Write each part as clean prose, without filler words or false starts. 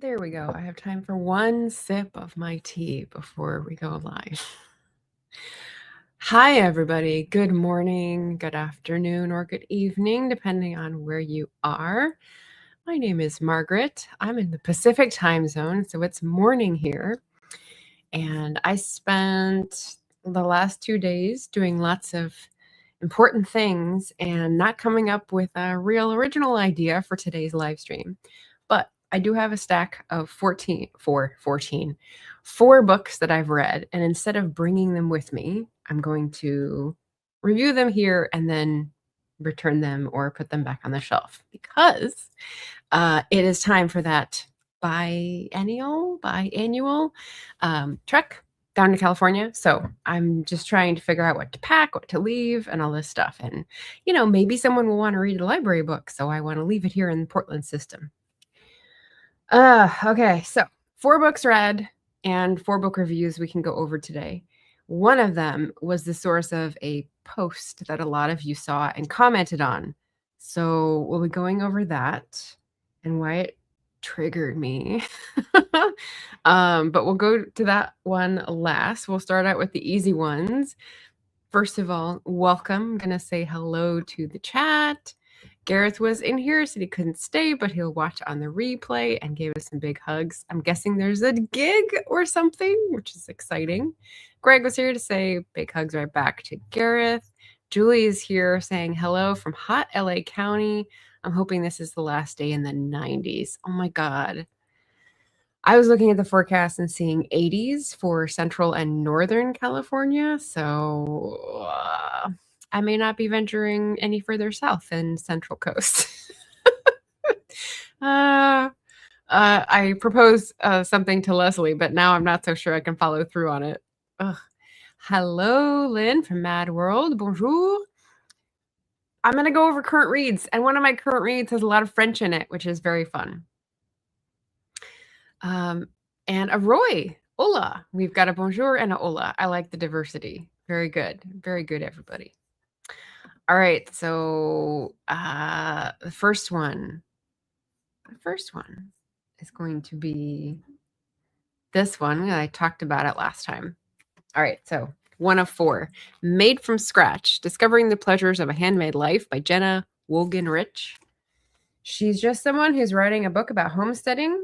There we go. I have time for one sip of my tea before we go live. Hi, everybody. Good morning, good afternoon, or good evening, depending on where you are. My name is Margaret. I'm in the Pacific time zone, so it's morning here. And I spent the last 2 days doing lots of important things and not coming up with a real original idea for today's live stream. But I do have a stack of 4 books that I've read. And instead of bringing them with me, I'm going to review them here and then return them or put them back on the shelf because it is time for that biannual trek down to California. So I'm just trying to figure out what to pack, what to leave, and all this stuff. And, maybe someone will want to read a library book. So I want to leave it here in the Portland system. Okay, so 4 books read and 4 book reviews we can go over today. One of them was the source of a post that a lot of you saw and commented on. So we'll be going over that and why it triggered me. But we'll go to that one last. We'll start out with the easy ones. First of all, welcome. I'm going to say hello to the chat. Gareth was in here, said he couldn't stay, but he'll watch on the replay and gave us some big hugs. I'm guessing there's a gig or something, which is exciting. Greg was here to say big hugs right back to Gareth. Julie is here saying hello from hot LA County. I'm hoping this is the last day in the 90s. Oh my God. I was looking at the forecast and seeing 80s for Central and Northern California. So I may not be venturing any further south than Central Coast. I proposed something to Leslie, but now I'm not so sure I can follow through on it. Ugh. Hello, Lynn from Mad World. Bonjour. I'm going to go over current reads, and one of my current reads has a lot of French in it, which is very fun. And a Roy. Hola. We've got a bonjour and a hola. I like the diversity. Very good. Very good, everybody. All right, so the first one is going to be this one. I talked about it last time. All right, so one of 4. Made from Scratch, Discovering the Pleasures of a Handmade Life by Jenna Wogan-Rich. She's just someone who's writing a book about homesteading,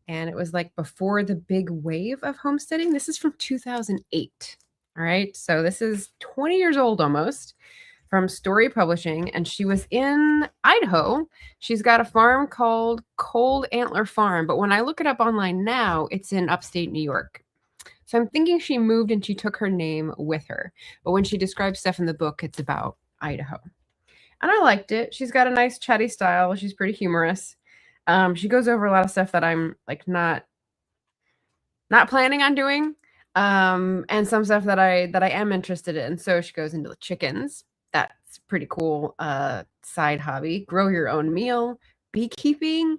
and it was like before the big wave of homesteading. This is from 2008. All right, so this is 20 years old almost. From Story Publishing, and she was in Idaho. She's got a farm called Cold Antler Farm, but when I look it up online now, it's in upstate New York. So I'm thinking she moved and she took her name with her. But when she describes stuff in the book, it's about Idaho. And I liked it. She's got a nice chatty style. She's pretty humorous. She goes over a lot of stuff that I'm like not planning on doing, and some stuff that I am interested in. So she goes into the chickens. That's pretty cool side hobby. Grow your own meal, beekeeping,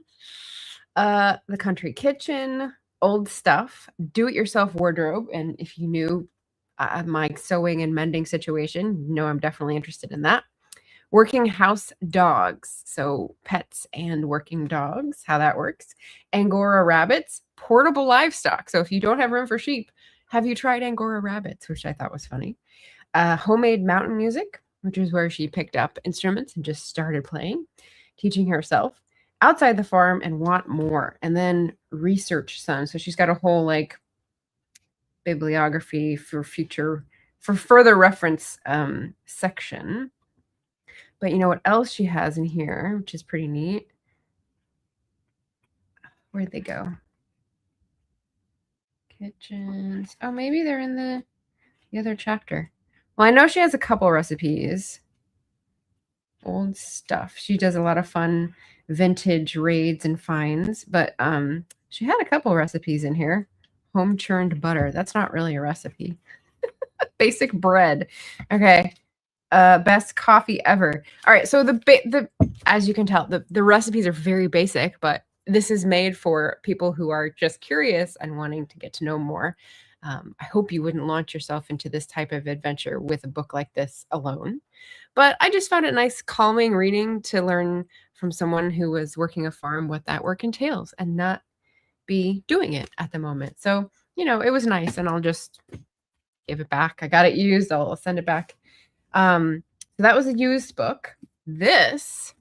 the country kitchen, old stuff, do-it-yourself wardrobe. And if you knew my sewing and mending situation, you know I'm definitely interested in that. Working house dogs, so pets and working dogs, how that works. Angora rabbits, portable livestock. So if you don't have room for sheep, have you tried Angora rabbits, which I thought was funny. Homemade mountain music, which is where she picked up instruments and just started playing, teaching herself. Outside the farm and want more. And then research some. So she's got a whole like bibliography for further reference section. But you know what else she has in here, which is pretty neat? Where'd they go? Kitchens. Oh, maybe they're in the other chapter. Well, I know she has a couple recipes. Old stuff. She does a lot of fun vintage raids and finds, but she had a couple recipes in here. Home churned butter. That's not really a recipe. Basic bread. Okay. Best coffee ever. All right. So the as you can tell, the recipes are very basic, but this is made for people who are just curious and wanting to get to know more. I hope you wouldn't launch yourself into this type of adventure with a book like this alone. But I just found it nice, calming reading to learn from someone who was working a farm what that work entails and not be doing it at the moment. So, it was nice, and I'll just give it back. I got it used. I'll send it back. So that was a used book. This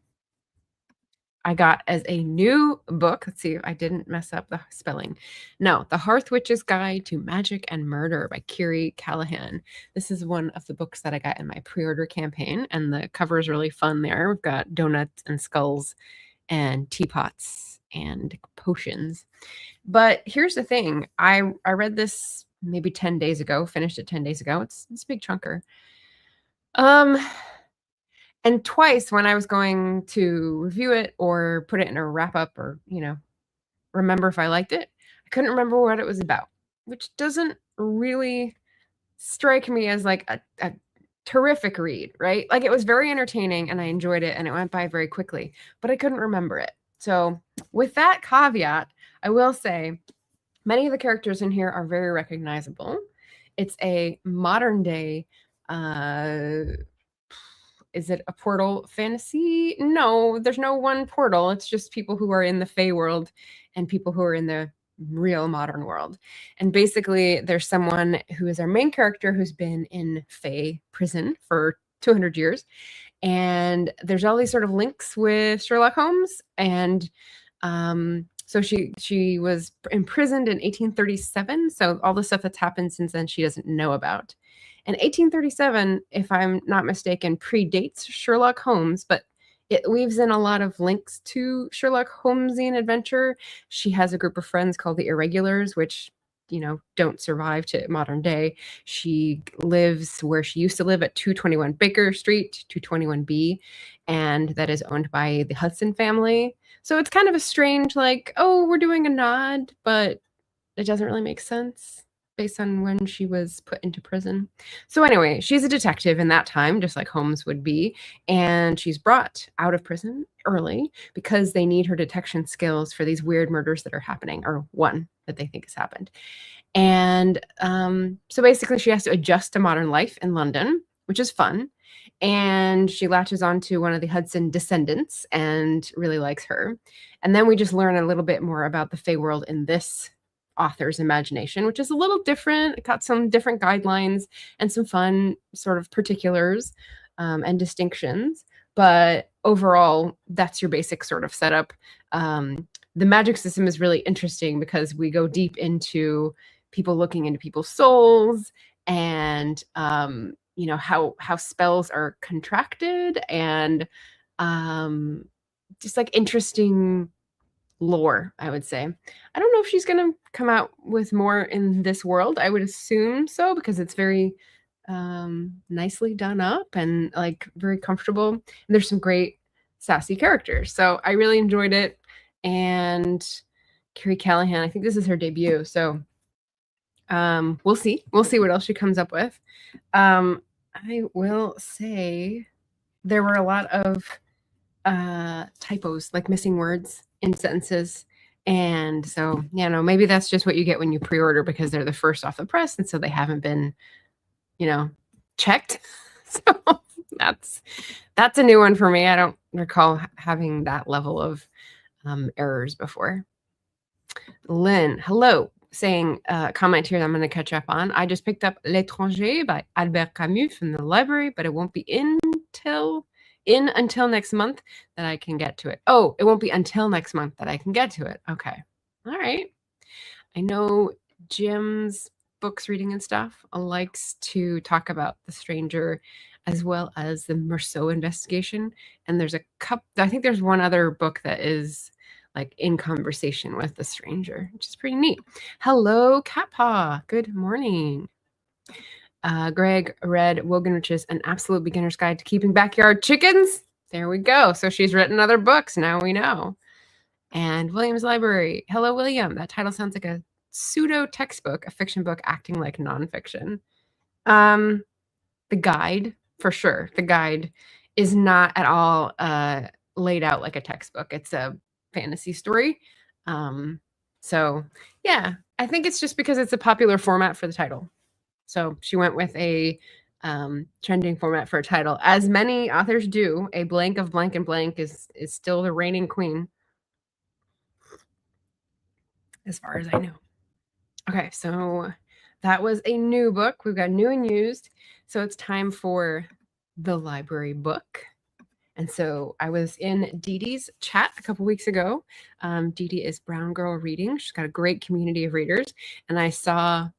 I got as a new book. Let's see if I didn't mess up the spelling. No, The Hearth Witch's Guide to Magic and Murder by Kiri Callahan. This is one of the books that I got in my pre-order campaign, and the cover is really fun there. We've got donuts and skulls and teapots and potions. But here's the thing. I read this maybe 10 days ago, finished it 10 days ago. It's a big chunker. And twice when I was going to review it or put it in a wrap up or, remember if I liked it, I couldn't remember what it was about, which doesn't really strike me as like a terrific read, right? Like, it was very entertaining and I enjoyed it and it went by very quickly, but I couldn't remember it. So with that caveat, I will say many of the characters in here are very recognizable. It's a modern day, is it a portal fantasy? No, there's no one portal. It's just people who are in the Fae world and people who are in the real modern world. And basically, there's someone who is our main character who's been in Fae prison for 200 years. And there's all these sort of links with Sherlock Holmes. And so she was imprisoned in 1837. So all the stuff that's happened since then, she doesn't know about. And 1837, if I'm not mistaken, predates Sherlock Holmes, but it weaves in a lot of links to Sherlock Holmesian adventure. She has a group of friends called the Irregulars, which, don't survive to modern day. She lives where she used to live at 221 Baker Street, 221B, and that is owned by the Hudson family. So it's kind of a strange, like, oh, we're doing a nod, but it doesn't really make sense based on when she was put into prison. So anyway, she's a detective in that time, just like Holmes would be, and she's brought out of prison early because they need her detection skills for these weird murders that are happening, or one that they think has happened. And so basically she has to adjust to modern life in London, which is fun. And she latches onto one of the Hudson descendants and really likes her. And then we just learn a little bit more about the Fae world in this author's imagination, which is a little different. It got some different guidelines and some fun sort of particulars and distinctions. But overall, that's your basic sort of setup. The magic system is really interesting because we go deep into people looking into people's souls and, how spells are contracted and just like interesting lore, I would say. I don't know if she's going to come out with more in this world. I would assume so because it's very nicely done up and like very comfortable. And there's some great sassy characters. So I really enjoyed it. And Kiri Callahan, I think this is her debut. So we'll see. We'll see what else she comes up with. I will say there were a lot of typos, like missing words in sentences. And so, maybe that's just what you get when you pre-order because they're the first off the press. And so they haven't been, checked. So that's a new one for me. I don't recall having that level of errors before. Lynn, hello, saying comment here that I'm going to catch up on. I just picked up L'Étranger by Albert Camus from the library, but it won't be in until next month that I can get to it. Oh, it won't be until next month that I can get to it. Okay. All right. I know Jim's books reading and stuff likes to talk about The Stranger as well as the Merceau investigation. And there's I think there's one other book that is like in conversation with The Stranger, which is pretty neat. Hello, Cat Paw. Good morning. Greg read Woganrich's An Absolute Beginner's Guide to Keeping Backyard Chickens. There we go. So she's written other books. Now we know. And William's Library. Hello, William. That title sounds like a pseudo textbook, a fiction book acting like nonfiction. The guide, for sure. The guide is not at all laid out like a textbook. It's a fantasy story. So yeah, I think it's just because it's a popular format for the title. So she went with a trending format for a title, as many authors do. A blank of blank and blank is still the reigning queen. as far as I know. Okay, so that was a new book. We've got new and used. So it's time for the library book. And so I was in Dee Dee's chat a couple weeks ago. Dee Dee is Brown Girl Reading. She's got a great community of readers. And I saw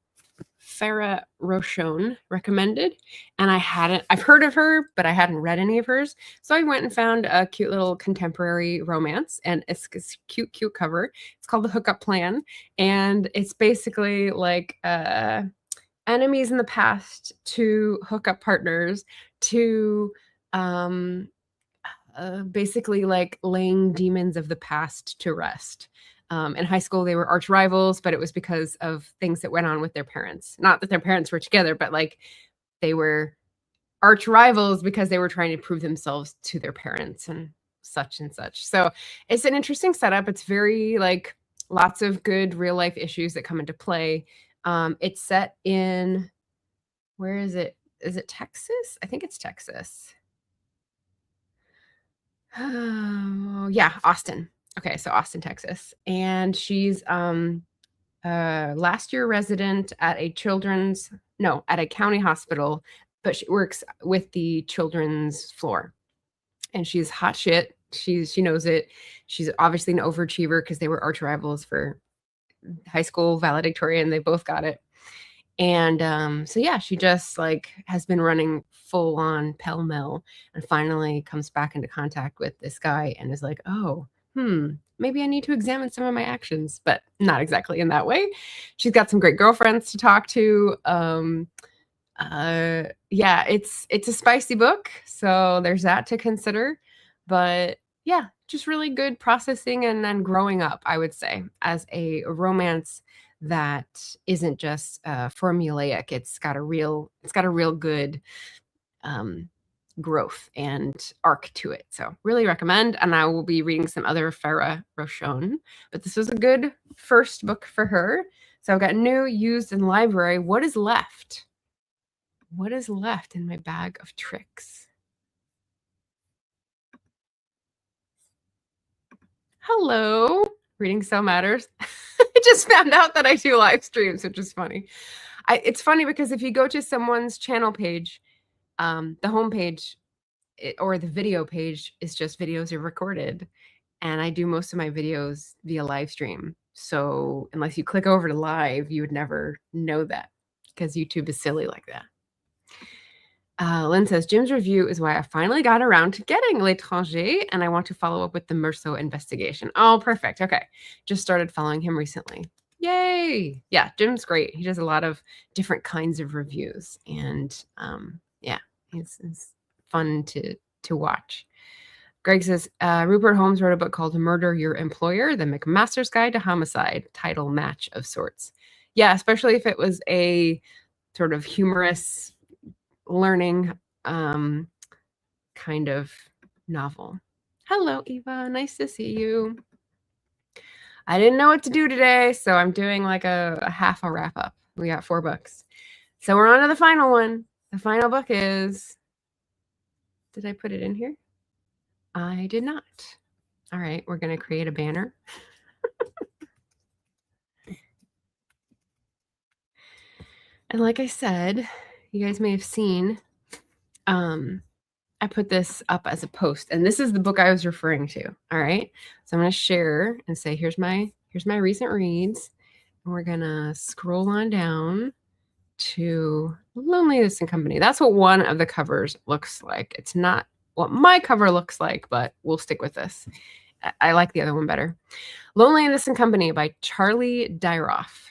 Farah Rochon recommended, and I've heard of her, but I hadn't read any of hers. So I went and found a cute little contemporary romance, and it's cute cover. It's called The Hookup Plan, and it's basically like enemies in the past to hookup partners to basically like laying demons of the past to rest. In high school, they were arch rivals, but it was because of things that went on with their parents. Not that their parents were together, but like they were arch rivals because they were trying to prove themselves to their parents and such and such. So it's an interesting setup. It's very like lots of good real life issues that come into play. It's set in, where is it? Is it Texas? I think it's Texas. Oh, yeah, Austin. Okay, so Austin, Texas. And she's last year resident at a county hospital, but she works with the children's floor. And she's hot shit. She knows it. She's obviously an overachiever because they were arch rivals for high school valedictorian. They both got it. And so yeah, she just like has been running full on pell-mell and finally comes back into contact with this guy and is like, oh, maybe I need to examine some of my actions, but not exactly in that way. She's got some great girlfriends to talk to. Yeah, it's a spicy book, so there's that to consider. But yeah, just really good processing and then growing up, I would say, as a romance that isn't just formulaic. It's got a real good growth and arc to it. So really recommend. And I will be reading some other Farah Rochon, but this was a good first book for her. So I've got new, used, and library. What is left? What is left in my bag of tricks? Hello, Reading So Matters. I just found out that I do live streams, which is funny. It's funny because if you go to someone's channel page, the homepage or the video page is just videos are recorded. And I do most of my videos via live stream. So unless you click over to live, you would never know that because YouTube is silly like that. Lynn says, Jim's review is why I finally got around to getting L'Étranger, and I want to follow up with the Meursault investigation. Oh, perfect. Okay. Just started following him recently. Yay. Yeah, Jim's great. He does a lot of different kinds of reviews, and yeah, it's fun to watch. Greg says, Rupert Holmes wrote a book called Murder Your Employer, The McMaster's Guide to Homicide, title match of sorts. Yeah, especially if it was a sort of humorous learning kind of novel. Hello, Eva. Nice to see you. I didn't know what to do today, so I'm doing like a half a wrap up. We got 4 books. So we're on to the final one. The final book is, did I put it in here? I did not. All right, we're going to create a banner. And like I said, you guys may have seen, I put this up as a post, and this is the book I was referring to. All right. So I'm going to share and say, here's my recent reads. And we're going to scroll on down to Loneliness and Company. That's what one of the covers looks like. It's not what my cover looks like, but we'll stick with this. I like the other one better. Loneliness and Company by Charlie Dyroff.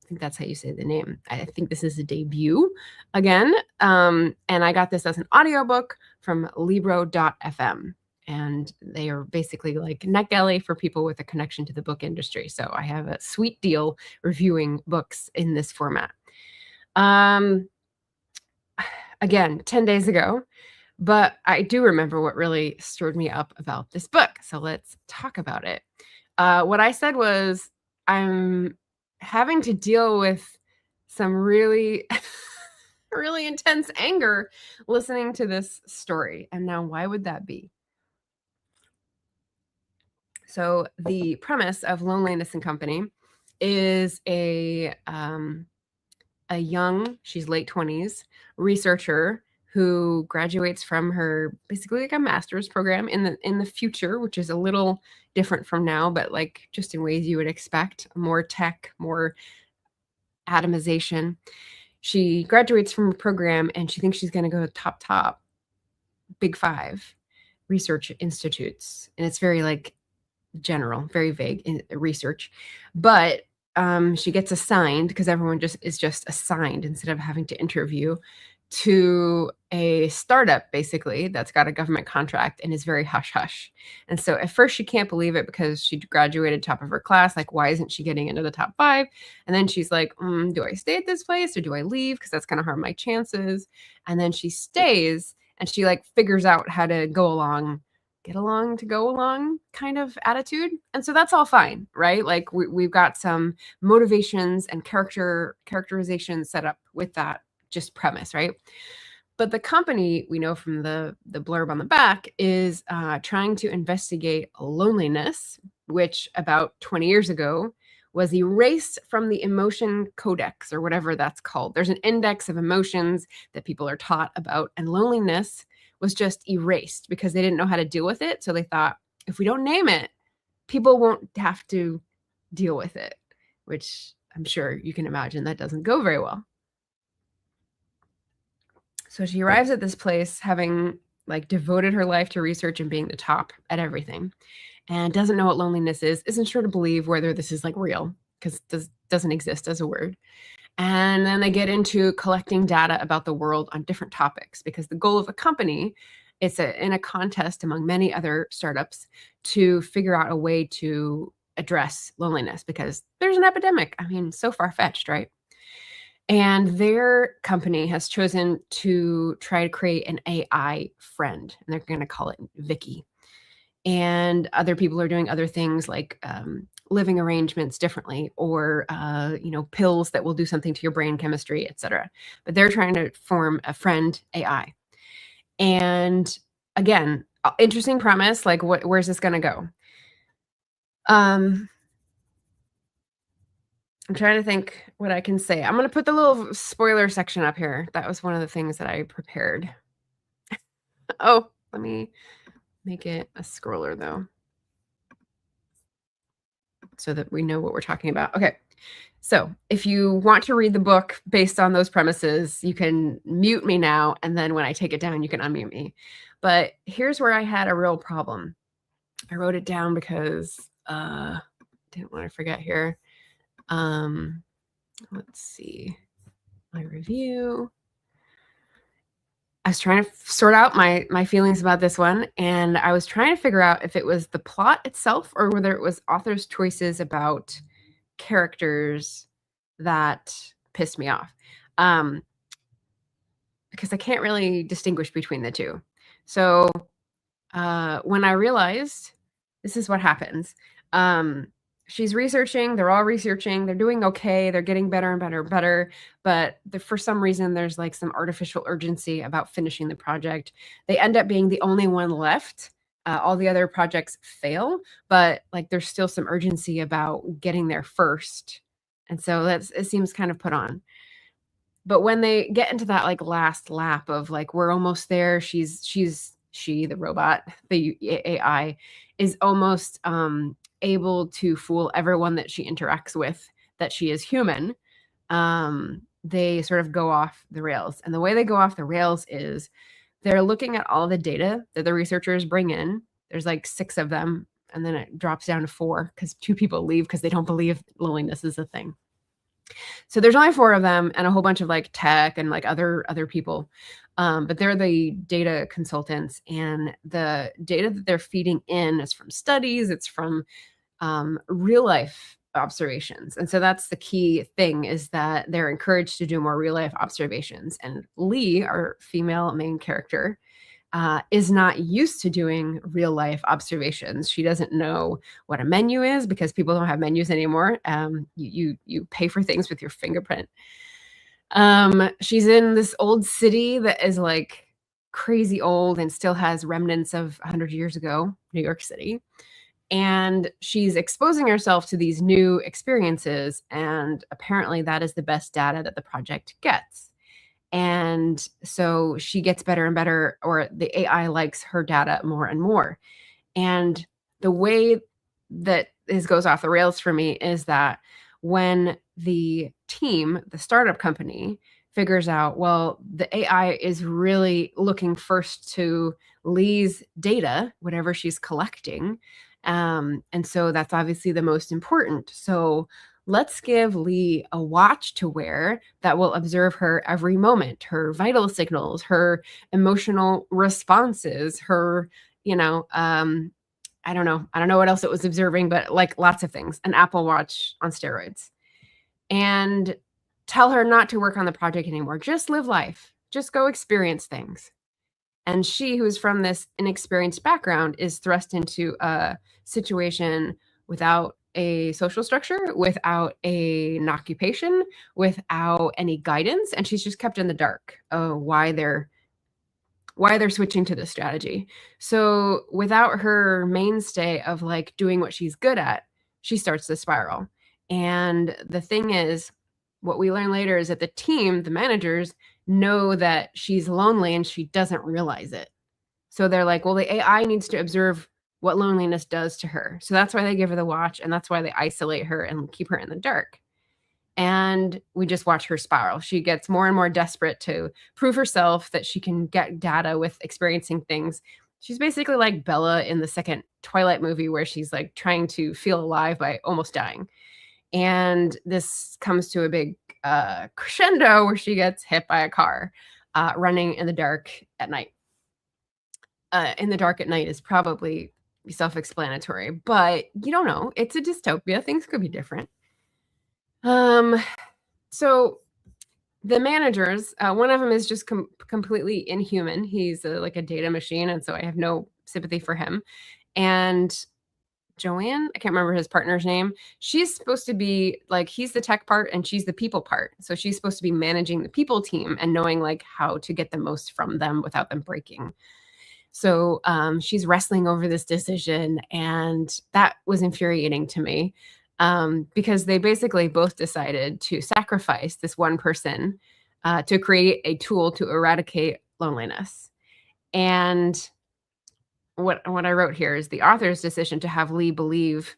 I think that's how you say the name. I think this is a debut again. And I got this as an audiobook from Libro.fm. And they are basically like NetGalley for people with a connection to the book industry. So I have a sweet deal reviewing books in this format. Again, 10 days ago. But I do remember what really stirred me up about this book. So let's talk about it. What I said was, I'm having to deal with some really, really intense anger listening to this story. And now, why would that be? So the premise of Loneliness and Company is a young, she's late 20s, researcher who graduates from her basically like a master's program in the future, which is a little different from now, but like just in ways you would expect, more tech, more atomization. She graduates from a program and she thinks she's going to go to top big 5 research institutes, and it's very like general, very vague in research. But she gets assigned, because everyone is just assigned instead of having to interview, to a startup basically that's got a government contract and is very hush hush. And so at first she can't believe it because she graduated top of her class. Like, why isn't she getting into the top 5? And then she's like, do I stay at this place or do I leave? Because that's going to harm my chances. And then she stays and she like figures out how to get along to go along kind of attitude. And so that's all fine, right? Like we've got some motivations and characterization set up with that just premise, right? But the company, we know from the blurb on the back, is trying to investigate loneliness, which about 20 years ago was erased from the emotion codex, or whatever that's called. There's an index of emotions that people are taught about, and loneliness was just erased because they didn't know how to deal with it. So they thought, if we don't name it, people won't have to deal with it, which I'm sure you can imagine that doesn't go very well. So she arrives at this place having like devoted her life to research and being the top at everything, and doesn't know what loneliness is, isn't sure to believe whether this is like real, because it doesn't exist as a word. And then they get into collecting data about the world on different topics, because the goal of a company is in a contest among many other startups to figure out a way to address loneliness, because there's an epidemic. I mean, so far-fetched, right? And their company has chosen to try to create an AI friend, and they're going to call it Vicky. And other people are doing other things like living arrangements differently, or pills that will do something to your brain chemistry, etc. But they're trying to form a friend AI. And again, interesting premise. Like, where's this going to go? I'm trying to think what I can say. I'm going to put the little spoiler section up here. That was one of the things that I prepared. Oh, let me make it a scroller though, so that we know what we're talking about. Okay. So if you want to read the book based on those premises, you can mute me now. And then when I take it down, you can unmute me. But here's where I had a real problem. I wrote it down because didn't want to forget here. Let's see. My review. I was trying to sort out my feelings about this one, and I was trying to figure out if it was the plot itself or whether it was author's choices about characters that pissed me off, because I can't really distinguish between the two. So when I realized this is what happens, she's researching, they're all researching, they're doing okay, they're getting better and better and better, but for some reason there's like some artificial urgency about finishing the project. They end up being the only one left. All the other projects fail, but like there's still some urgency about getting there first. And so it seems kind of put on. But when they get into that like last lap of like, we're almost there, she, the robot, the AI, is almost able to fool everyone that she interacts with that she is human. They sort of go off the rails. And the way they go off the rails is they're looking at all the data that the researchers bring in. There's like 6 of them, and then it drops down to 4 because 2 people leave because they don't believe loneliness is a thing. So there's only 4 of them and a whole bunch of like tech and like other people. But they're the data consultants, and the data that they're feeding in is from studies. It's from real life observations. And so that's the key thing, is that they're encouraged to do more real life observations. And Lee, our female main character, is not used to doing real life observations. She doesn't know what a menu is because people don't have menus anymore. You pay for things with your fingerprint. She's in this old city that is like crazy old and still has remnants of 100 years ago, New York City. And she's exposing herself to these new experiences, and apparently that is the best data that the project gets. And so she gets better and better, or the AI likes her data more and more. And the way that this goes off the rails for me is that when the team, the startup company, figures out, well, the AI is really looking first to Lee's data, whatever she's collecting. And so that's obviously the most important. So let's give Lee a watch to wear that will observe her every moment, her vital signals, her emotional responses, her, I don't know. I don't know what else it was observing, but like lots of things, an Apple Watch on steroids. And tell her not to work on the project anymore. Just live life. Just go experience things. And she, who's from this inexperienced background, is thrust into a situation without a social structure, without an occupation, without any guidance. And she's just kept in the dark why they're switching to this strategy. So without her mainstay of like doing what she's good at, she starts to spiral. And the thing is, what we learn later is that the team, the managers, know that she's lonely and she doesn't realize it. So they're like, well, the AI needs to observe what loneliness does to her. So that's why they give her the watch, and that's why they isolate her and keep her in the dark. And we just watch her spiral. She gets more and more desperate to prove herself that she can get data with experiencing things. She's basically like Bella in the second Twilight movie, where she's like trying to feel alive by almost dying. And this comes to a big crescendo where she gets hit by a car running in the dark at night. In the dark at night is probably self-explanatory, but you don't know. It's a dystopia. Things could be different. So the managers, one of them is just completely inhuman. He's like a data machine, and so I have no sympathy for him. And Joanne, I can't remember his partner's name. She's supposed to be like, he's the tech part and she's the people part. So she's supposed to be managing the people team and knowing like how to get the most from them without them breaking. So she's wrestling over this decision, and that was infuriating to me because they basically both decided to sacrifice this one person to create a tool to eradicate loneliness. And what I wrote here is the author's decision to have Lee believe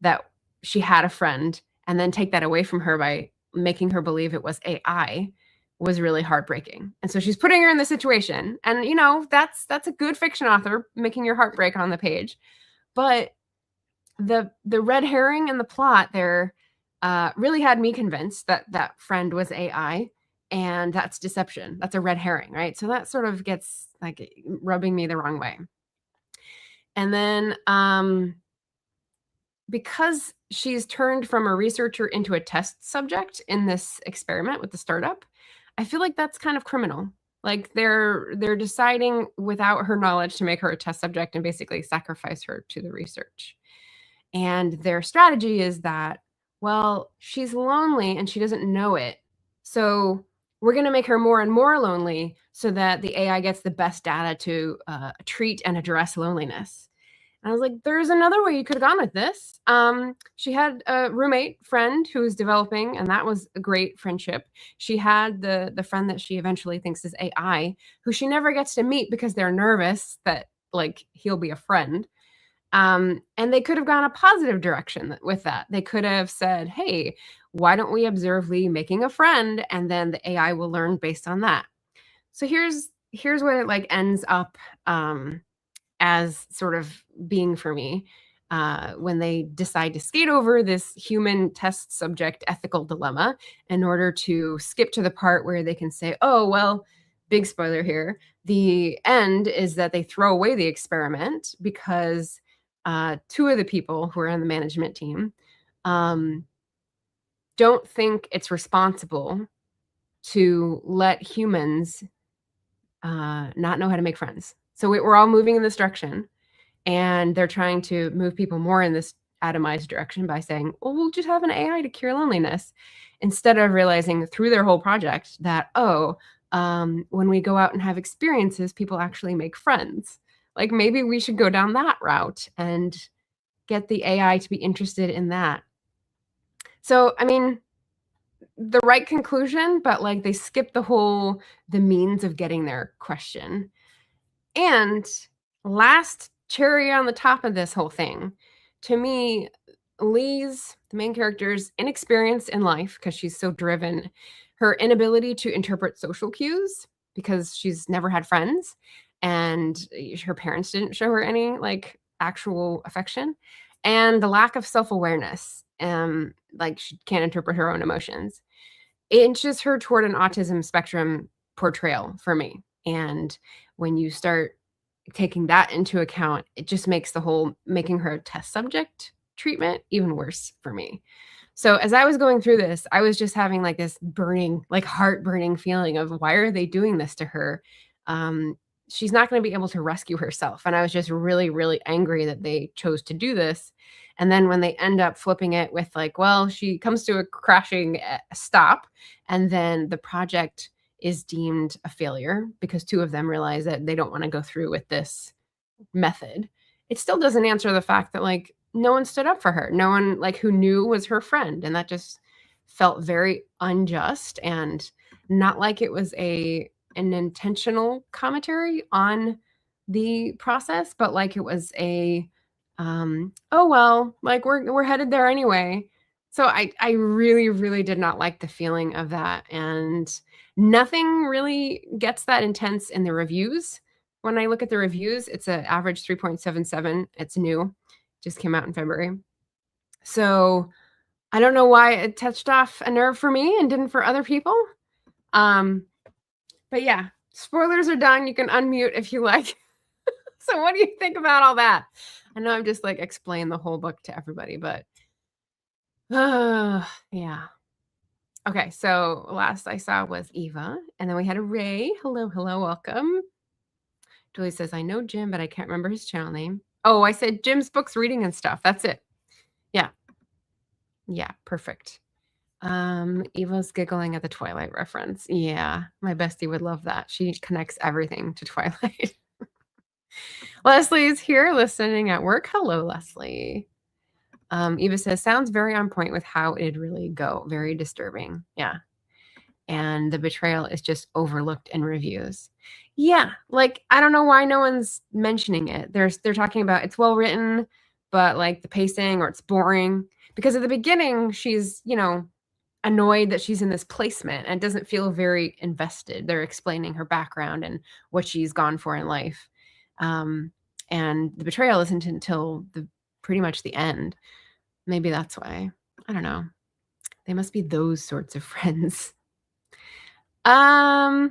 that she had a friend and then take that away from her by making her believe it was AI was really heartbreaking. And so she's putting her in the situation. And, you know, that's a good fiction author making your heart break on the page. But the red herring in the plot there really had me convinced that that friend was AI. And that's deception. That's a red herring, right? So that sort of gets like rubbing me the wrong way. And then because she's turned from a researcher into a test subject in this experiment with the startup, I feel like that's kind of criminal. Like they're deciding without her knowledge to make her a test subject and basically sacrifice her to the research. And their strategy is that, well, she's lonely and she doesn't know it. So we're going to make her more and more lonely so that the AI gets the best data to treat and address loneliness. And I was like, there's another way you could have gone with this. She had a roommate friend who was developing, and that was a great friendship. She had the friend that she eventually thinks is AI, who she never gets to meet because they're nervous that like he'll be a friend. And they could have gone a positive direction with that. They could have said, hey, why don't we observe Lee making a friend, and then the AI will learn based on that. So here's what it like ends up as sort of being for me when they decide to skate over this human test subject ethical dilemma in order to skip to the part where they can say, oh, well, big spoiler here. The end is that they throw away the experiment because two of the people who are on the management team don't think it's responsible to let humans not know how to make friends. So we're all moving in this direction, and they're trying to move people more in this atomized direction by saying, well, we'll just have an AI to cure loneliness, instead of realizing through their whole project that, when we go out and have experiences, people actually make friends. Like maybe we should go down that route and get the AI to be interested in that. So, I mean, the right conclusion, but like they skip the means of getting there question. And last cherry on the top of this whole thing, to me, Lee's, the main character's inexperience in life, because she's so driven, her inability to interpret social cues because she's never had friends and her parents didn't show her any like actual affection, and the lack of self-awareness. Like she can't interpret her own emotions. It inches her toward an autism spectrum portrayal for me. And when you start taking that into account, it just makes the whole making her a test subject treatment even worse for me. So as I was going through this, I was just having like this burning, like heart burning feeling of why are they doing this to her? She's not going to be able to rescue herself. And I was just really, really angry that they chose to do this. And then when they end up flipping it with like, well, she comes to a crashing stop, and then the project is deemed a failure because two of them realize that they don't want to go through with this method. It still doesn't answer the fact that like no one stood up for her. No one like who knew was her friend. And that just felt very unjust and not like it was an intentional commentary on the process, but like it was oh well, like we're headed there anyway. So I really, really did not like the feeling of that. And nothing really gets that intense in the reviews. When I look at the reviews, it's an average 3.77. It's new, just came out in February. So I don't know why it touched off a nerve for me and didn't for other people. But yeah, spoilers are done. You can unmute if you like. So what do you think about all that? I know I'm just like explaining the whole book to everybody, but yeah. Okay, so last I saw was Eva, and then we had a Ray. Hello, hello, welcome. Julie says, I know Jim, but I can't remember his channel name. Oh, I said Jim's books, reading and stuff. That's it. Yeah. Yeah, perfect. Eva's giggling at the Twilight reference. Yeah, my bestie would love that. She connects everything to Twilight. Leslie's here listening at work. Hello, Leslie. Eva says, sounds very on point with how it'd really go. Very disturbing. Yeah. And the betrayal is just overlooked in reviews. Yeah, like I don't know why no one's mentioning it. They're talking about it's well written, but like the pacing or it's boring. Because at the beginning, she's, annoyed that she's in this placement and doesn't feel very invested. They're explaining her background and what she's gone for in life. And the betrayal isn't until pretty much the end. Maybe that's why. I don't know. They must be those sorts of friends. I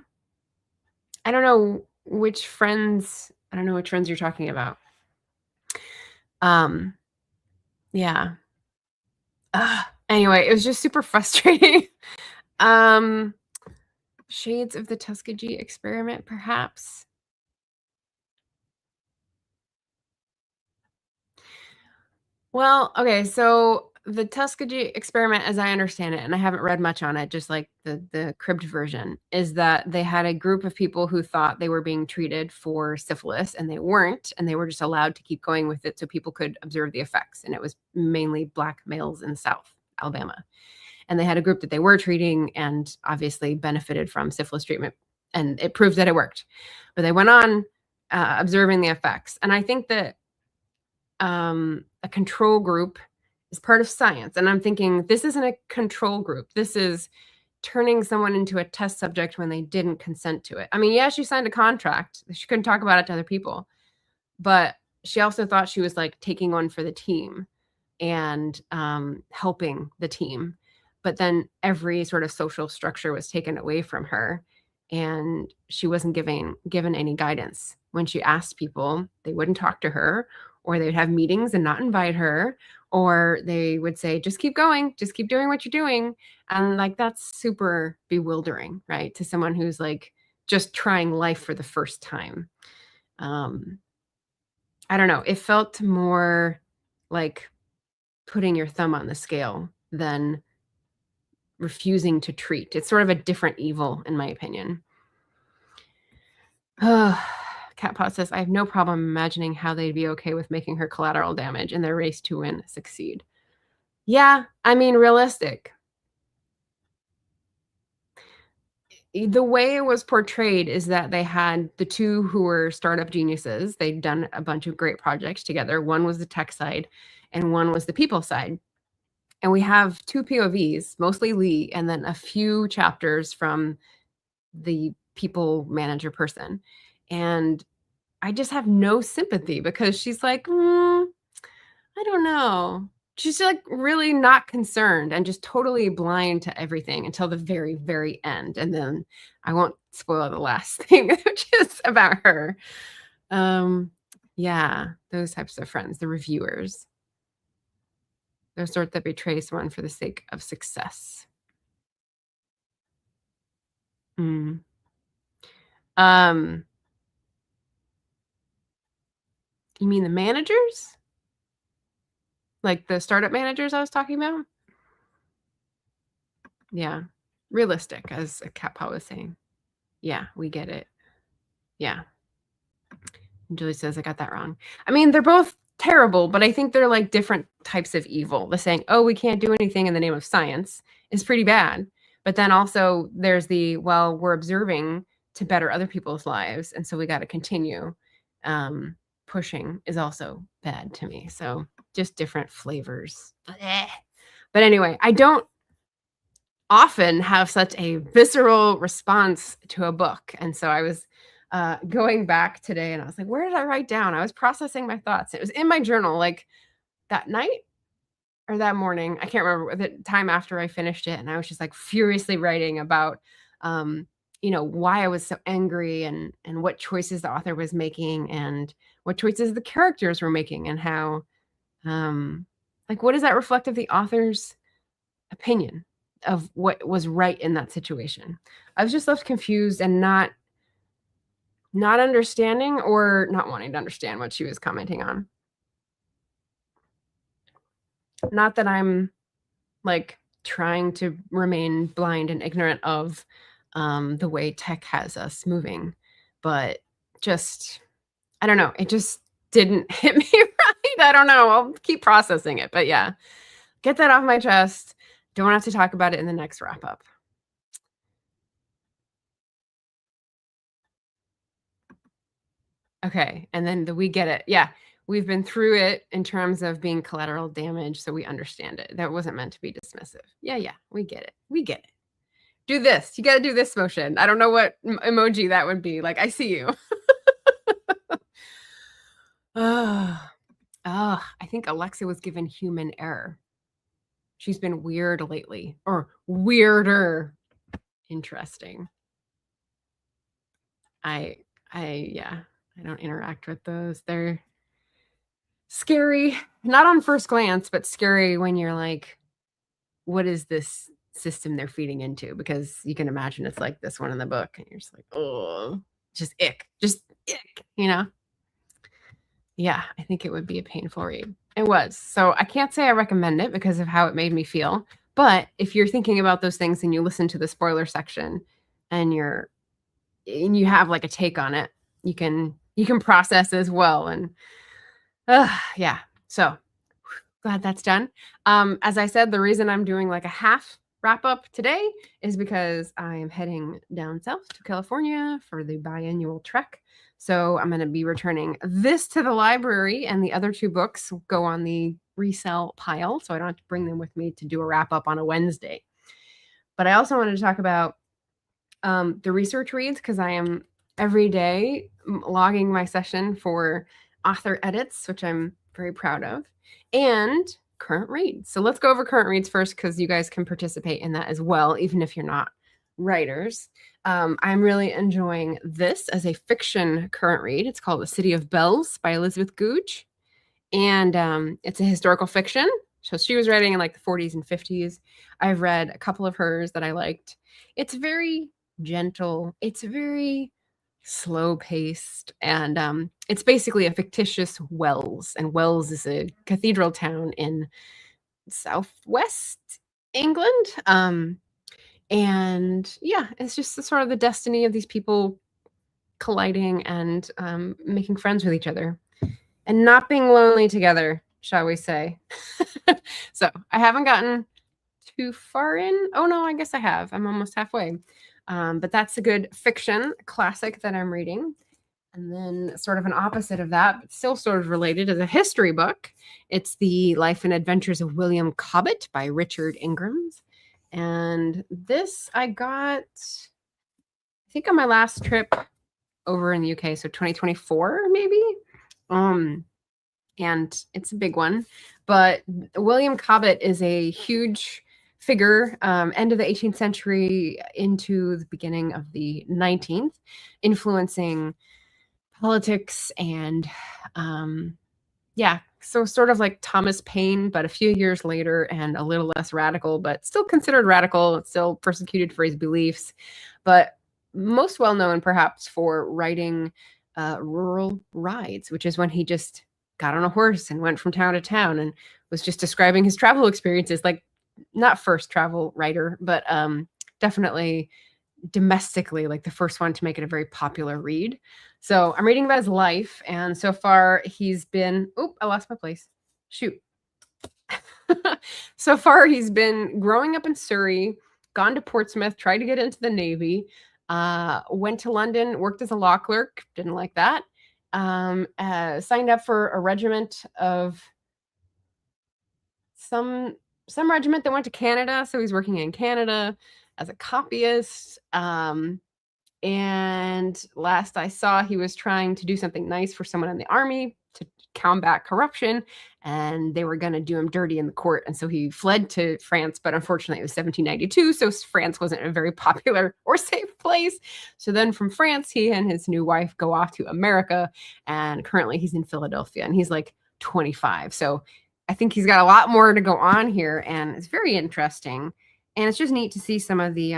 don't know which friends you're talking about. Yeah. Anyway, it was just super frustrating. Shades of the Tuskegee experiment, perhaps. Well, okay, so the Tuskegee experiment, as I understand it, and I haven't read much on it, just like the cribbed version, is that they had a group of people who thought they were being treated for syphilis, and they weren't, and they were just allowed to keep going with it so people could observe the effects. And it was mainly Black males in South Alabama. And they had a group that they were treating and obviously benefited from syphilis treatment, and it proved that it worked. But they went on observing the effects. And I think that a control group is part of science. And I'm thinking, this isn't a control group. This is turning someone into a test subject when they didn't consent to it. I mean, yeah, she signed a contract. She couldn't talk about it to other people. But she also thought she was like taking one for the team and helping the team. But then every sort of social structure was taken away from her, and she wasn't given any guidance. When she asked people, they wouldn't talk to her, or they would have meetings and not invite her, or they would say, just keep going, just keep doing what you're doing. And like, that's super bewildering, right? To someone who's like just trying life for the first time. I don't know. It felt more like putting your thumb on the scale than refusing to treat. It's sort of a different evil, in my opinion. Cat Pot says, I have no problem imagining how they'd be okay with making her collateral damage in their race to win succeed. Yeah, I mean, realistic. The way it was portrayed is that they had the two who were startup geniuses. They'd done a bunch of great projects together. One was the tech side and one was the people side. And we have two POVs, mostly Lee, and then a few chapters from the people manager person. And I just have no sympathy because she's like, I don't know. She's like really not concerned and just totally blind to everything until the very, very end. And then I won't spoil the last thing, which is about her. Yeah, those types of friends, the reviewers. The sort that betray someone for the sake of success. Mm. You mean the managers? Like the startup managers I was talking about? Yeah. Realistic, as Cat Paw was saying. Yeah, we get it. Yeah. And Julie says I got that wrong. I mean, they're both terrible, but I think they're like different types of evil. The saying, oh, we can't do anything in the name of science is pretty bad. But then also there's the, well, we're observing to better other people's lives. And so we got to continue pushing is also bad to me. So just different flavors. But anyway, I don't often have such a visceral response to a book. And so I was going back today and I was like, where did I write down? I was processing my thoughts. It was in my journal, like that night or that morning. I can't remember the time after I finished it. And I was just like furiously writing about, why I was so angry and what choices the author was making and what choices the characters were making and how, what does that reflect of the author's opinion of what was right in that situation? I was just left confused and not understanding or not wanting to understand what she was commenting on. Not that I'm like trying to remain blind and ignorant of the way tech has us moving, but just, I don't know. It just didn't hit me right. I don't know. I'll keep processing it, but yeah, get that off my chest. Don't have to talk about it in the next wrap up. Okay. And then we get it. Yeah. We've been through it in terms of being collateral damage, so we understand it. That wasn't meant to be dismissive. Yeah. We get it. We get it. Do this. You got to do this motion. I don't know what emoji that would be. Like, I see you. I think Alexa was given human error. She's been weird lately, or weirder. Interesting. I don't interact with those. They're scary, not on first glance, but scary when you're like, what is this system they're feeding into? Because you can imagine it's like this one in the book, and you're just like, oh, just ick. Yeah, I think it would be a painful read. It was. So I can't say I recommend it because of how it made me feel. But if you're thinking about those things and you listen to the spoiler section and you have like a take on it, you can process as well. And yeah. So glad that's done. As I said, the reason I'm doing like a half wrap up today is because I am heading down south to California for the biannual trek. So I'm going to be returning this to the library, and the other two books go on the resell pile. So I don't have to bring them with me to do a wrap up on a Wednesday. But I also wanted to talk about the research reads, because I am every day logging my session for author edits, which I'm very proud of, and current reads. So let's go over current reads first, because you guys can participate in that as well, even if you're not writers. I'm really enjoying this as a fiction current read. It's called The City of Bells by Elizabeth Googe. And it's a historical fiction. So she was writing in like the 40s and 50s. I've read a couple of hers that I liked. It's very gentle. It's very slow paced. And it's basically a fictitious Wells. And Wells is a cathedral town in southwest England. And yeah, it's just the sort of the destiny of these people colliding and making friends with each other and not being lonely together, shall we say. So I haven't gotten too far in. Oh no, I guess I have. I'm almost halfway. But that's a good fiction classic that I'm reading. And then sort of an opposite of that, but still sort of related, is a history book. It's The Life and Adventures of William Cobbett by Richard Ingrams. And this I got, I think, on my last trip over in the UK, so 2024 maybe. And it's a big one. But William Cobbett is a huge figure, end of the 18th century into the beginning of the 19th, influencing politics and so sort of like Thomas Paine, but a few years later and a little less radical, but still considered radical, still persecuted for his beliefs, but most well known perhaps for writing Rural Rides, which is when he just got on a horse and went from town to town and was just describing his travel experiences. Like, not first travel writer, but definitely domestically, like the first one to make it a very popular read. So I'm reading about his life, and so far he's been, I lost my place. Shoot. So far he's been growing up in Surrey, gone to Portsmouth, tried to get into the Navy, went to London, worked as a law clerk, didn't like that, signed up for a regiment of some regiment that went to Canada, so he's working in Canada as a copyist. And last I saw, he was trying to do something nice for someone in the army to combat corruption, and they were going to do him dirty in the court. And so he fled to France, but unfortunately it was 1792, so France wasn't a very popular or safe place. So then from France, he and his new wife go off to America, and currently he's in Philadelphia, and he's like 25. So I think he's got a lot more to go on here, and it's very interesting. And it's just neat to see some of the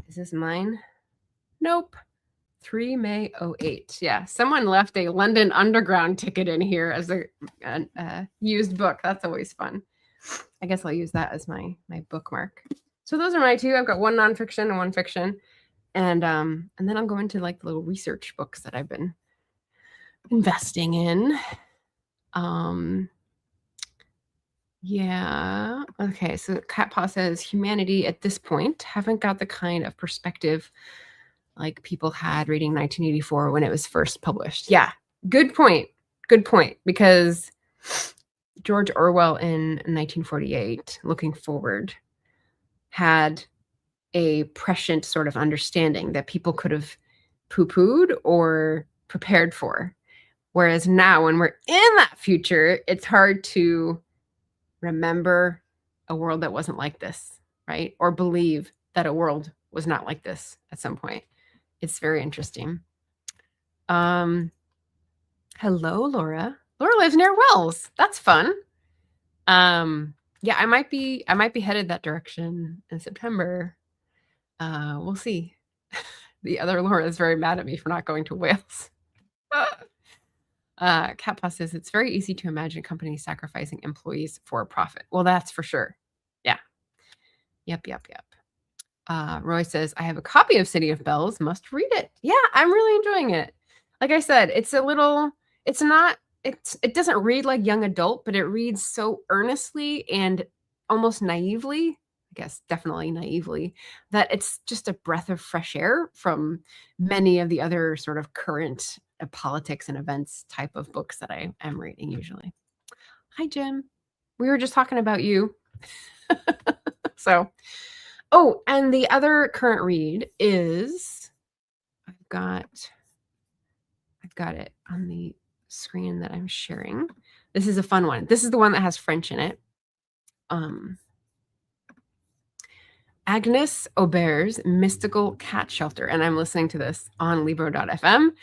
is this mine? Nope. 3 May 08. Yeah, someone left a London Underground ticket in here as a used book. That's always fun. I guess I'll use that as my bookmark. So those are my two. I've got one nonfiction and one fiction, and then I'll go into like the little research books that I've been investing in. Yeah. Okay. So Cat Paw says humanity at this point haven't got the kind of perspective like people had reading 1984 when it was first published. Yeah. Good point. Good point. Because George Orwell in 1948, Looking Forward, had a prescient sort of understanding that people could have poo-pooed or prepared for. Whereas now, when we're in that future, it's hard to remember a world that wasn't like this, right? Or believe that a world was not like this at some point. It's very interesting. Hello, Laura. Laura lives near Wells. That's fun. Yeah, I might be headed that direction in September. We'll see. The other Laura is very mad at me for not going to Wales. Cat Paw says it's very easy to imagine companies sacrificing employees for a profit. Well, that's for sure. Yeah. Yep. Roy says, I have a copy of City of Bells. Must read it. Yeah, I'm really enjoying it. Like I said, it doesn't read like young adult, but it reads so earnestly and almost naively, I guess definitely naively, that it's just a breath of fresh air from many of the other sort of current politics and events type of books that I am reading usually. Hi, Jim. We were just talking about you. So, and the other current read is, I've got it on the screen that I'm sharing. This is a fun one. This is the one that has French in it. Agnes Aubert's Mystical Cat Shelter. And I'm listening to this on Libro.fm.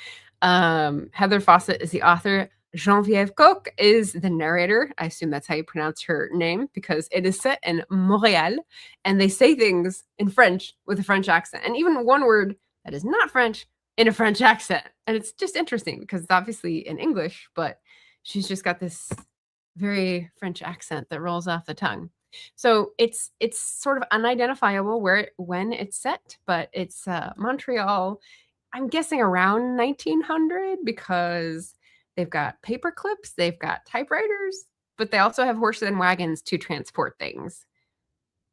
Heather Fawcett is the author. Geneviève Coq is the narrator. I assume that's how you pronounce her name, because it is set in Montreal, and they say things in French with a French accent, and even one word that is not French in a French accent. And it's just interesting because it's obviously in English, but she's just got this very French accent that rolls off the tongue. So it's sort of unidentifiable when it's set, but it's Montreal. I'm guessing around 1900 because they've got paper clips, they've got typewriters, but they also have horses and wagons to transport things.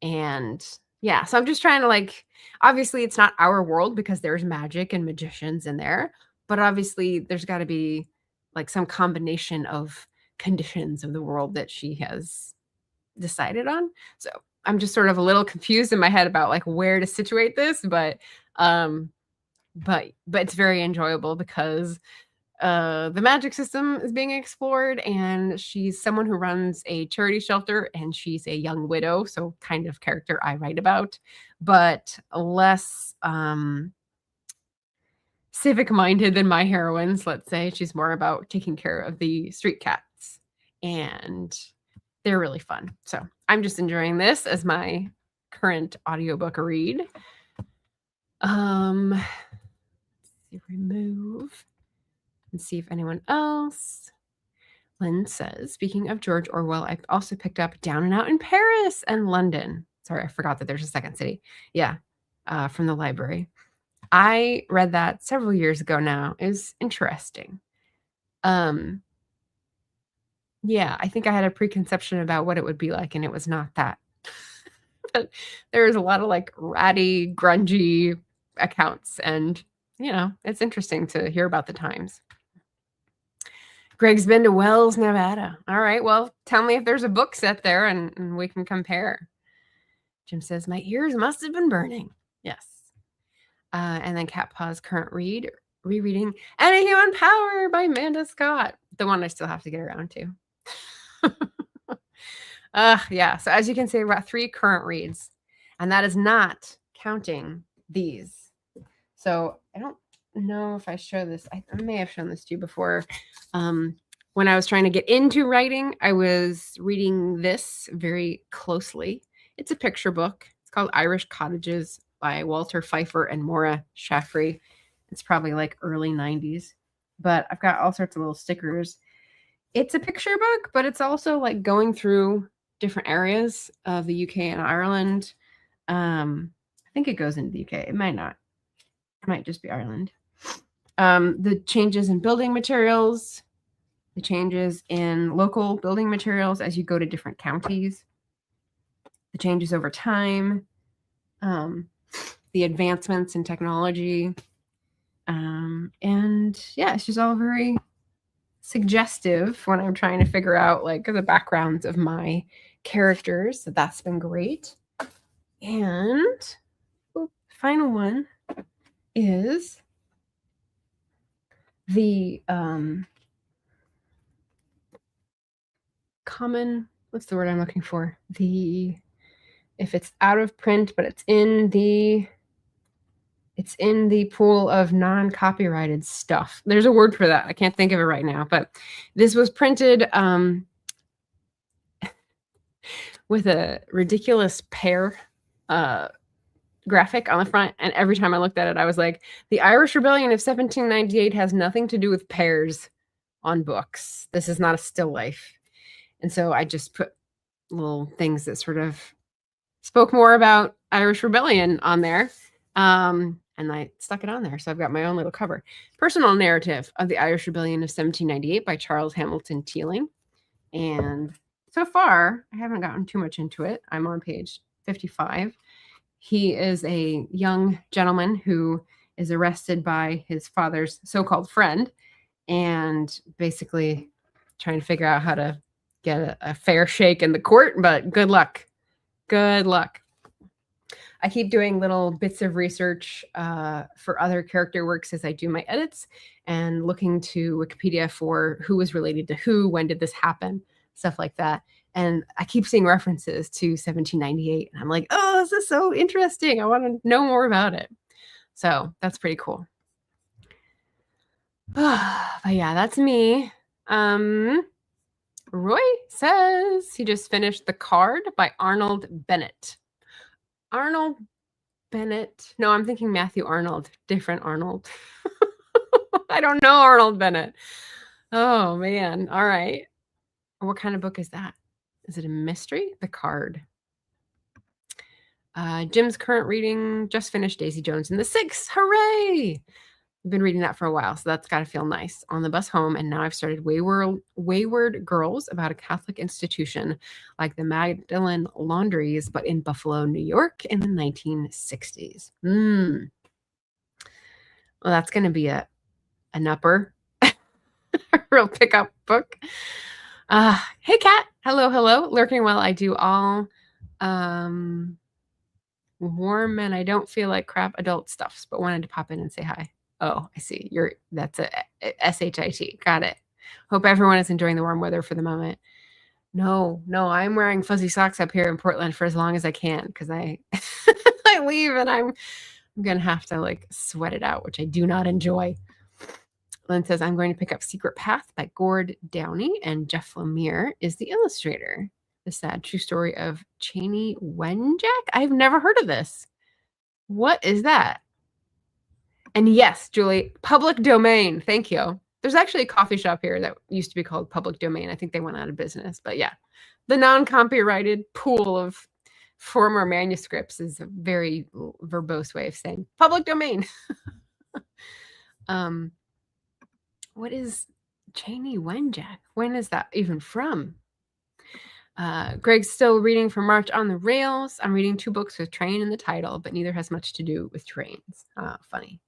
And yeah, so I'm just trying to like, obviously it's not our world because there's magic and magicians in there, but obviously there's got to be like some combination of conditions of the world that she has decided on. So I'm just sort of a little confused in my head about like where to situate this, um, but it's very enjoyable because the magic system is being explored, and she's someone who runs a charity shelter, and she's a young widow, so kind of character I write about, but less civic minded than my heroines, let's say. She's more about taking care of the street cats, and they're really fun. So I'm just enjoying this as my current audiobook read. Remove and see if anyone else. Lynn says, speaking of George Orwell, I also picked up Down and Out in Paris and London. Sorry, I forgot that there's a second city. Yeah, from the library. I read that several years ago now. It was interesting. Yeah, I think I had a preconception about what it would be like, and it was not that. But there's a lot of like ratty, grungy accounts, and it's interesting to hear about the times. Greg's been to Wells, Nevada. All right, well, tell me if there's a book set there and we can compare. Jim says, my ears must have been burning. Yes. And then Cat Paw's current rereading Any Human Power by Amanda Scott. The one I still have to get around to. Yeah, so as you can see, we're at 3 current reads, and that is not counting these. So I don't know if I show this. I may have shown this to you before. When I was trying to get into writing, I was reading this very closely. It's a picture book. It's called Irish Cottages by Walter Pfeiffer and Maura Shaffrey. It's probably like early 90s, but I've got all sorts of little stickers. It's a picture book, but it's also like going through different areas of the UK and Ireland. I think it goes into the UK. It might not. It might just be Ireland. The changes in building materials, the changes in local building materials as you go to different counties, the changes over time, the advancements in technology. And yeah, it's just all very suggestive when I'm trying to figure out like the backgrounds of my characters. So that's been great. And final one is the common, what's the word I'm looking for? If it's out of print, but it's in the pool of non-copyrighted stuff. There's a word for that. I can't think of it right now, but this was printed with a ridiculous pear graphic on the front, and every time I looked at it, I was like, the Irish Rebellion of 1798 has nothing to do with pears on books. This is not a still life. And so I just put little things that sort of spoke more about Irish Rebellion on there. And I stuck it on there. So I've got my own little cover. Personal narrative of the Irish Rebellion of 1798 by Charles Hamilton Teeling. And so far, I haven't gotten too much into it. I'm on page 55. He is a young gentleman who is arrested by his father's so-called friend and basically trying to figure out how to get a fair shake in the court, but good luck. Good luck. I keep doing little bits of research for other character works as I do my edits and looking to Wikipedia for who was related to who, when did this happen, stuff like that. And I keep seeing references to 1798. And I'm like, oh, this is so interesting. I want to know more about it. So that's pretty cool. But yeah, that's me. Roy says he just finished The Card by Arnold Bennett. Arnold Bennett. No, I'm thinking Matthew Arnold. Different Arnold. I don't know Arnold Bennett. Oh, man. All right. What kind of book is that? Is it a mystery? The Card. Jim's current reading, just finished Daisy Jones and the Six. Hooray! I've been reading that for a while, so that's got to feel nice. On the bus home, and now I've started Wayward Girls, about a Catholic institution like the Magdalen Laundries, but in Buffalo, New York in the 1960s. Well, that's going to be an upper. A real pickup book. Hey, Kat. Hello. Lurking while I do all warm and I don't feel like crap adult stuffs, but wanted to pop in and say hi. Oh, I see. That's a SHIT. Got it. Hope everyone is enjoying the warm weather for the moment. No, I'm wearing fuzzy socks up here in Portland for as long as I can because I I leave and I'm gonna have to like sweat it out, which I do not enjoy. Lynn says, I'm going to pick up Secret Path by Gord Downey, and Jeff Lemire is the illustrator. The sad true story of Cheney Wenjack. I've never heard of this. What is that? And yes, Julie, Public Domain. Thank you. There's actually a coffee shop here that used to be called Public Domain. I think they went out of business. But yeah, the non-copyrighted pool of former manuscripts is a very verbose way of saying public domain. What is Cheney Wenjack? When is that even from? Greg's still reading for March on the Rails. I'm reading 2 books with train in the title, but neither has much to do with trains. Funny.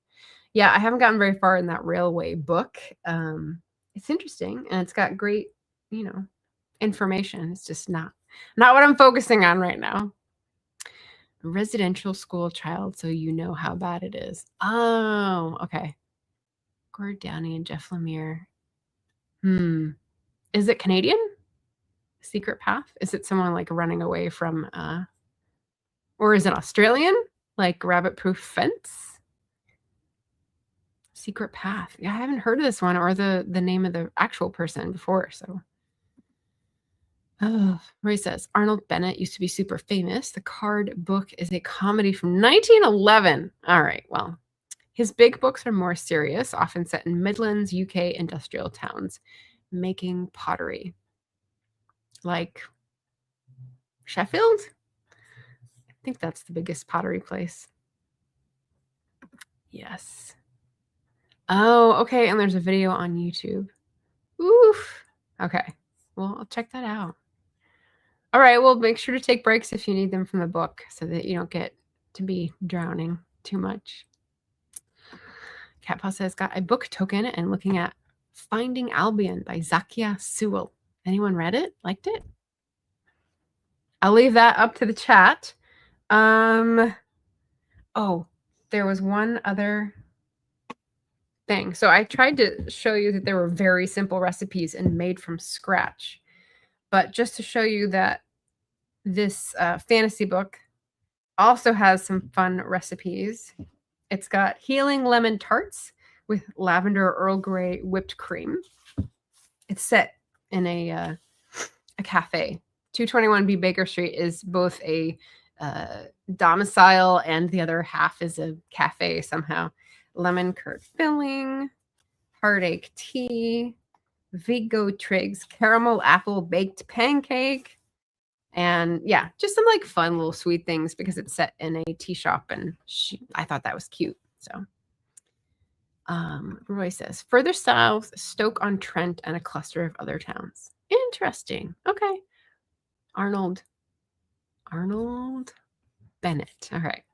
Yeah, I haven't gotten very far in that railway book. It's interesting, and it's got great, information. It's just not what I'm focusing on right now. A residential school child, so you know how bad it is. Oh, okay. Gord Downey and Jeff Lemire. Is it Canadian? Secret Path? Is it someone like running away from or is it Australian? Like Rabbit Proof Fence? Secret Path. Yeah, I haven't heard of this one or the name of the actual person before, so. Roy says, Arnold Bennett used to be super famous. The Card book is a comedy from 1911. All right, well, his big books are more serious, often set in Midlands, UK industrial towns, making pottery. Like Sheffield? I think that's the biggest pottery place. Yes. Oh, okay. And there's a video on YouTube. Oof. Okay. Well, I'll check that out. All right. Well, make sure to take breaks if you need them from the book so that you don't get to be drowning too much. Catpaw says, got a book token and looking at Finding Albion by Zakia Sewell. Anyone read it? Liked it? I'll leave that up to the chat. Oh, there was one other thing. So I tried to show you that there were very simple recipes and made from scratch. But just to show you that this fantasy book also has some fun recipes. It's got healing lemon tarts with lavender Earl Grey whipped cream. It's set in a cafe. 221B Baker Street is both a domicile and the other half is a cafe somehow. Lemon curd filling, heartache tea, Vigo Triggs caramel apple baked pancake, and yeah, just some like fun little sweet things because it's set in a tea shop, and I thought that was cute. So Roy says, further south, Stoke-on-Trent and a cluster of other towns. Interesting. Okay. Arnold Bennett. All right.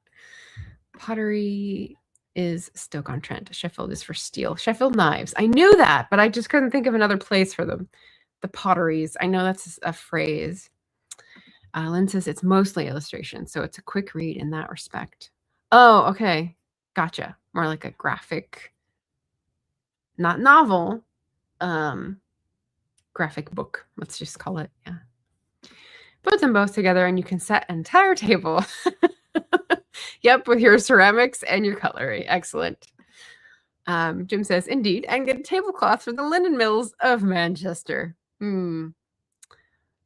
Pottery is Stoke-on-Trent. Sheffield is for steel. Sheffield knives. I knew that, but I just couldn't think of another place for them. The potteries. I know that's a phrase. Lynn says it's mostly illustration, so it's a quick read in that respect. Oh, okay. Gotcha. More like a graphic, not novel, graphic book. Let's just call it. Yeah. Put them both together and you can set an entire table. Yep, with your ceramics and your cutlery. Excellent. Jim says, indeed, and get a tablecloth for the linen mills of Manchester.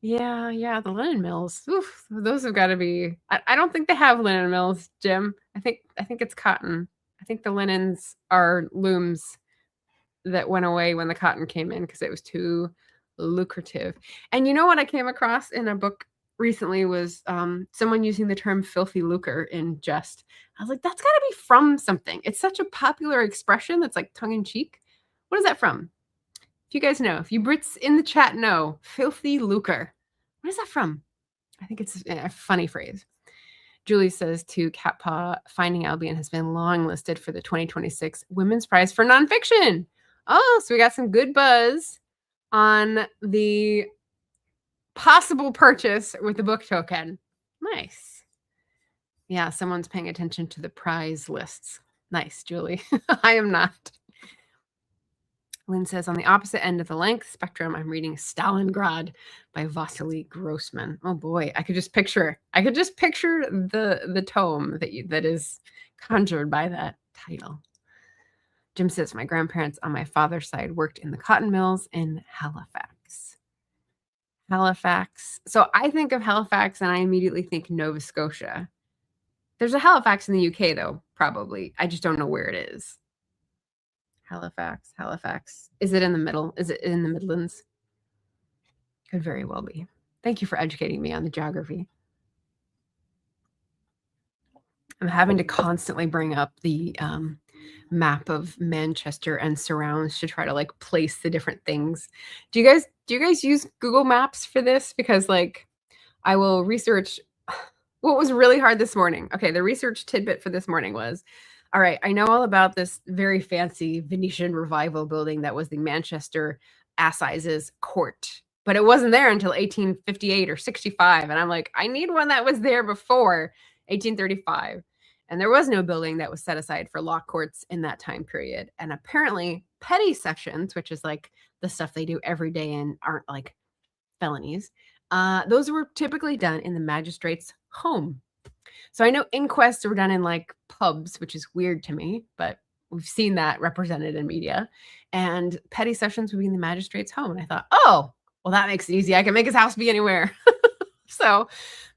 Yeah, the linen mills. Oof, those have got to be. I don't think they have linen mills, Jim. I think it's cotton. I think the linens are looms that went away when the cotton came in because it was too lucrative. And you know what I came across in a book recently was someone using the term filthy lucre in jest. I was like, that's got to be from something. It's such a popular expression that's like tongue in cheek. What is that from? If you guys know, if you Brits in the chat know, filthy lucre. What is that from? I think it's a funny phrase. Julie says to Catpaw, Finding Albion has been long listed for the 2026 Women's Prize for Nonfiction. Oh, so we got some good buzz on the possible purchase with the book token. Nice. Yeah, someone's paying attention to the prize lists. Nice, Julie. I am not. Lynn says, on the opposite end of the length spectrum, I'm reading Stalingrad by Vasily Grossman. Oh boy, I could just picture the tome that is conjured by that title. Jim says, my grandparents on my father's side worked in the cotton mills in Halifax. So I think of Halifax and I immediately think Nova Scotia. There's a Halifax in the UK though, probably. I just don't know where it is. Halifax. Is it in the middle? Is it in the Midlands? Could very well be. Thank you for educating me on the geography. I'm having to constantly bring up the map of Manchester and surrounds to try to like place the different things. Do you guys use Google Maps for this? Because like I will research what was really hard this morning. Okay, the research tidbit for this morning was, all right, I know all about this very fancy Venetian revival building that was the Manchester Assizes Court, but it wasn't there until 1858 or 65. And I'm like, I need one that was there before 1835. And there was no building that was set aside for law courts in that time period. And apparently petty sessions, which is like the stuff they do every day and aren't like felonies, those were typically done in the magistrate's home. So I know inquests were done in like pubs, which is weird to me, but we've seen that represented in media. And petty sessions would be in the magistrate's home. And I thought, oh, well, that makes it easy. I can make his house be anywhere. So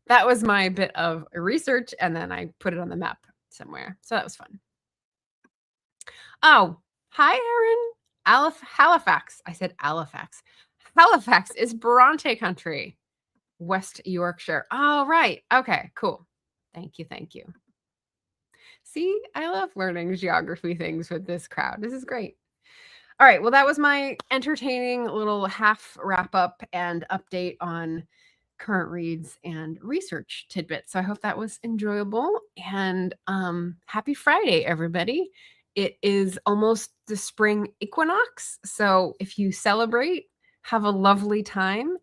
that was my bit of research. And then I put it on the map somewhere. So that was fun. Oh, hi, Aaron. Halifax. I said Halifax. Halifax is Bronte country, West Yorkshire. Oh, right. Okay, cool. Thank you. See, I love learning geography things with this crowd. This is great. All right. Well, that was my entertaining little half wrap up and update on current reads and research tidbits. So I hope that was enjoyable. And happy Friday, everybody. It is almost the spring equinox. So if you celebrate, have a lovely time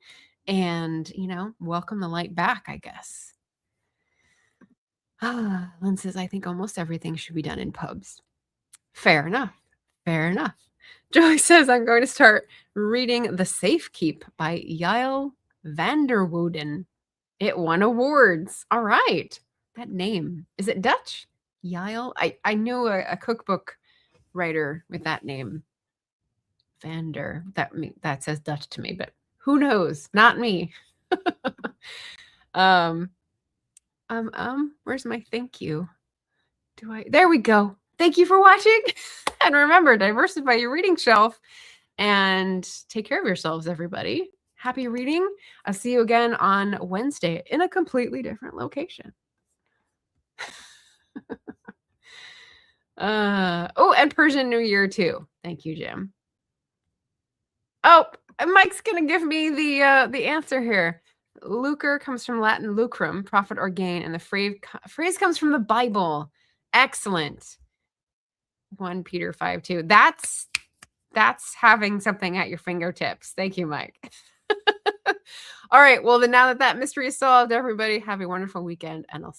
and, welcome the light back, I guess. Lynn says, I think almost everything should be done in pubs. Fair enough. Joey says, I'm going to start reading The Safekeep by Yael Vanderwooden. It won awards. All right. That name. Is it Dutch? Yael? I knew a cookbook writer with that name. Vander. That says Dutch to me, but who knows? Not me. Where's my thank you? There we go. Thank you for watching. And remember, diversify your reading shelf and take care of yourselves, everybody. Happy reading. I'll see you again on Wednesday in a completely different location. And Persian New Year too. Thank you, Jim. Oh, Mike's gonna give me the answer here. Lucre comes from Latin lucrum, profit or gain, and the phrase comes from the Bible. Excellent. 1 Peter 5:2. That's having something at your fingertips. Thank you, Mike. All right. Well, then now that mystery is solved, everybody have a wonderful weekend, and I'll see you.